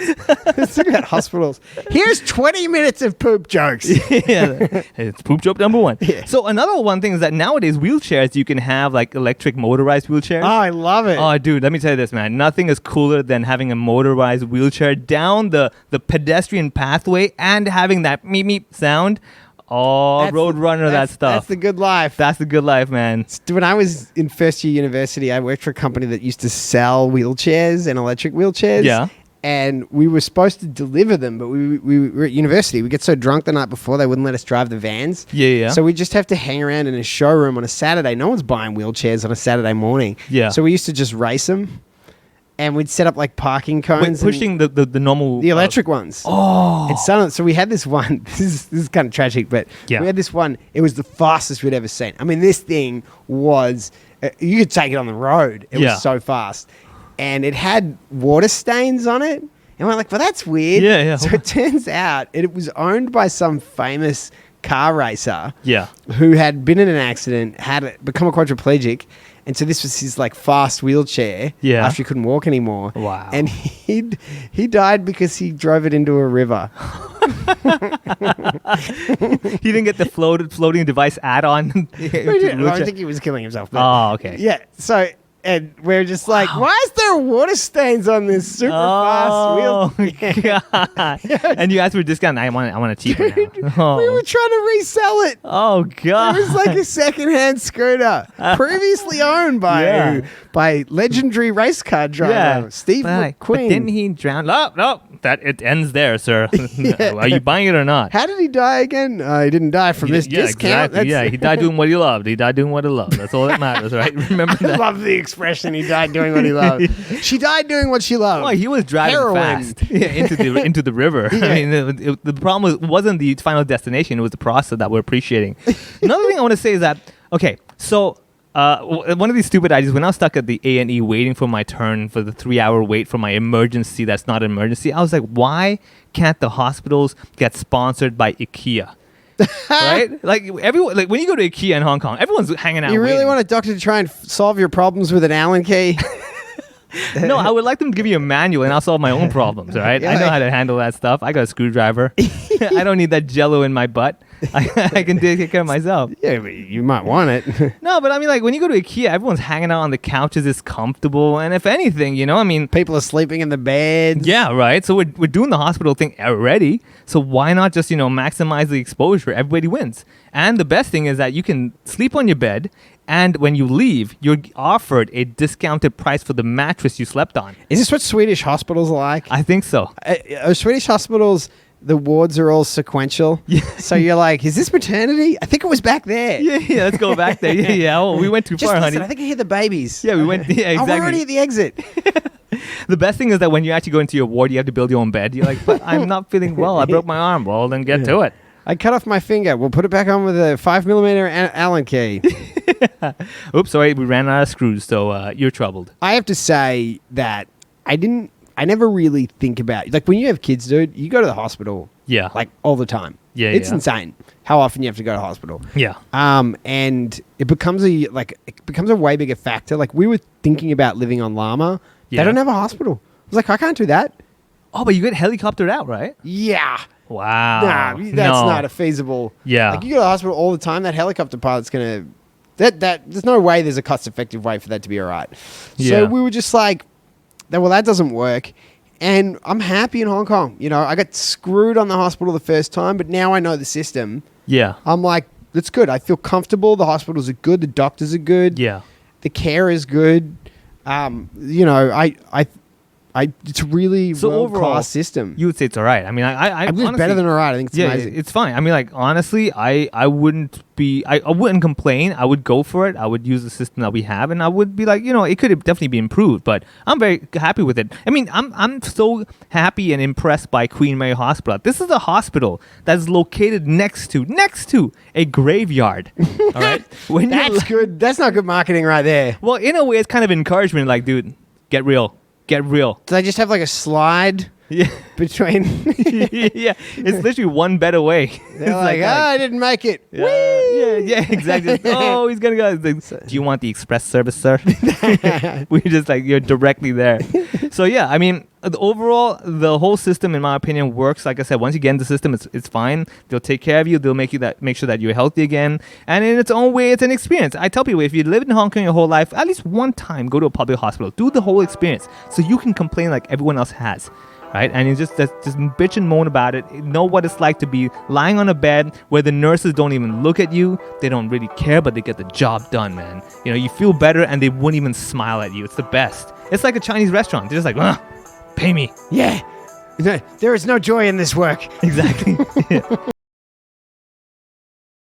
Let's talk about hospitals. Here's 20 minutes of poop jokes. Yeah, it's poop joke number 1. Yeah. So another one thing is that nowadays wheelchairs, you can have like electric motorized wheelchairs. Oh, I love it. Oh, dude, let me tell you this, man. Nothing is cooler than having a motorized wheelchair down the pedestrian pathway and having that meep meep sound. Oh, Roadrunner, that stuff. That's the good life. That's the good life, man. When I was in first year university, I worked for a company that used to sell wheelchairs and electric wheelchairs. Yeah. And we were supposed to deliver them, but we were at university. We get so drunk the night before, they wouldn't let us drive the vans. Yeah. So we just have to hang around in a showroom on a Saturday. No one's buying wheelchairs on a Saturday morning. Yeah. So we used to just race them. And we'd set up like parking cones. Wait, pushing the normal... The electric ones. Oh. And so we had this one. This is kind of tragic, but Yeah. we had this one. It was the fastest we'd ever seen. I mean, this thing was... you could take it on the road. It Yeah. was so fast. And it had water stains on it. And we're like, well, that's weird. Yeah. So it turns out it was owned by some famous car racer Yeah. who had been in an accident, had become a quadriplegic, and so this was his like fast wheelchair Yeah. after he couldn't walk anymore. Wow. And he died because he drove it into a river. He didn't get the floating device add-on. I think he was killing himself. But Oh, okay. yeah. So and we're just like, why is there water stains on this super fast wheel? God. And you asked for a discount. I want a cheaper now. Oh. We were trying to resell it. Oh God! It was like a second-hand scooter, previously owned by legendary race car driver Steve But McQueen. didn't he drown? No, that it ends there, sir. Are you buying it or not? How did he die again? He didn't die from this discount. Exactly. Yeah, he died doing what he loved. He died doing what he loved. That's all that matters, right? Remember I that. love the expression. He died doing what he loved. She died doing what she loved. Well, he was driving Heroin. fast into the river. I mean, the problem wasn't the final destination; it was the process that we're appreciating. Another thing I want to say is that so one of these stupid ideas when I was stuck at the A&E waiting for my turn for the 3-hour wait for my emergency that's not an emergency, I was like, why can't the hospitals get sponsored by IKEA? Right? Like everyone, like when you go to IKEA in Hong Kong, everyone's hanging out. You really waiting. want a doctor to try and solve your problems with an Allen key? No, I would like them to give you a manual and I'll solve my own problems, all right? Yeah, I know how to handle that stuff. I got a screwdriver. I don't need that jello in my butt. I can take care of myself. Yeah, but you might want it. No, but I mean, like, when you go to IKEA, everyone's hanging out on the couches. It's comfortable. And if anything, you know, I mean... People are sleeping in the beds. Yeah, right? So we're doing the hospital thing already. So why not just, maximize the exposure? Everybody wins. And the best thing is that you can sleep on your bed, and when you leave, you're offered a discounted price for the mattress you slept on. Is this what Swedish hospitals are like? I think so. Swedish hospitals... The wards are all sequential. Yeah. So you're like, is this maternity? I think it was back there. Yeah, let's go back there. Yeah. Oh, we went too Just far, listen, honey. I think I hear the babies. Yeah, we went. Yeah, exactly. Oh, we're already at the exit. The best thing is that when you actually go into your ward, you have to build your own bed. You're like, but I'm not feeling well. I broke my arm. Well, then get to it. I cut off my finger. We'll put it back on with a 5mm Allen key. Oops, sorry, we ran out of screws, so you're troubled. I have to say that I never really think about, like when you have kids, dude, you go to the hospital. Yeah. Like all the time. Yeah, It's yeah. insane how often you have to go to hospital. Yeah. And it becomes a way bigger factor. Like we were thinking about living on Llama. Yeah. They don't have a hospital. I was like, I can't do that. Oh, but you get helicoptered out, right? Yeah. Wow. Nah, that's not a feasible. Yeah. Like you go to the hospital all the time, that helicopter pilot's gonna that there's no way there's a cost effective way for that to be alright. Yeah. So we were just like, well, that doesn't work. And I'm happy in Hong Kong. I got screwed on the hospital the first time, but now I know the system. Yeah. I'm like, that's good. I feel comfortable. The hospitals are good. The doctors are good. Yeah. The care is good. It's a really So overall, world-class system. You would say it's all right. I mean, I think it's honestly, better than all right. I think it's amazing. It's fine. I mean, like, honestly, I wouldn't complain. I would go for it. I would use the system that we have, and I would be like, it could definitely be improved, but I'm very happy with it. I mean, I'm so happy and impressed by Queen Mary Hospital. This is a hospital that is located next to a graveyard. All right? That's good. That's not good marketing right there. Well, in a way, it's kind of encouragement. Like, dude, get real. Get real. Do they just have like a slide Yeah. between? Yeah. It's literally one bed away. They're It's like, I didn't make it. Yeah, exactly. Oh, he's gonna go. Do you want the express service, sir? We're just like, you're directly there. So yeah, I mean, overall, the whole system, in my opinion, works. Like I said, once you get in the system, it's fine. They'll take care of you. They'll make sure that you're healthy again. And in its own way, it's an experience. I tell people, if you lived in Hong Kong your whole life, at least one time, go to a public hospital. Do the whole experience so you can complain like everyone else has. Right? And you just bitch and moan about it. Know what it's like to be lying on a bed where the nurses don't even look at you. They don't really care, but they get the job done, man. You feel better and they wouldn't even smile at you. It's the best. It's like a Chinese restaurant. They're just like, pay me. Yeah. There is no joy in this work. Exactly. Yeah.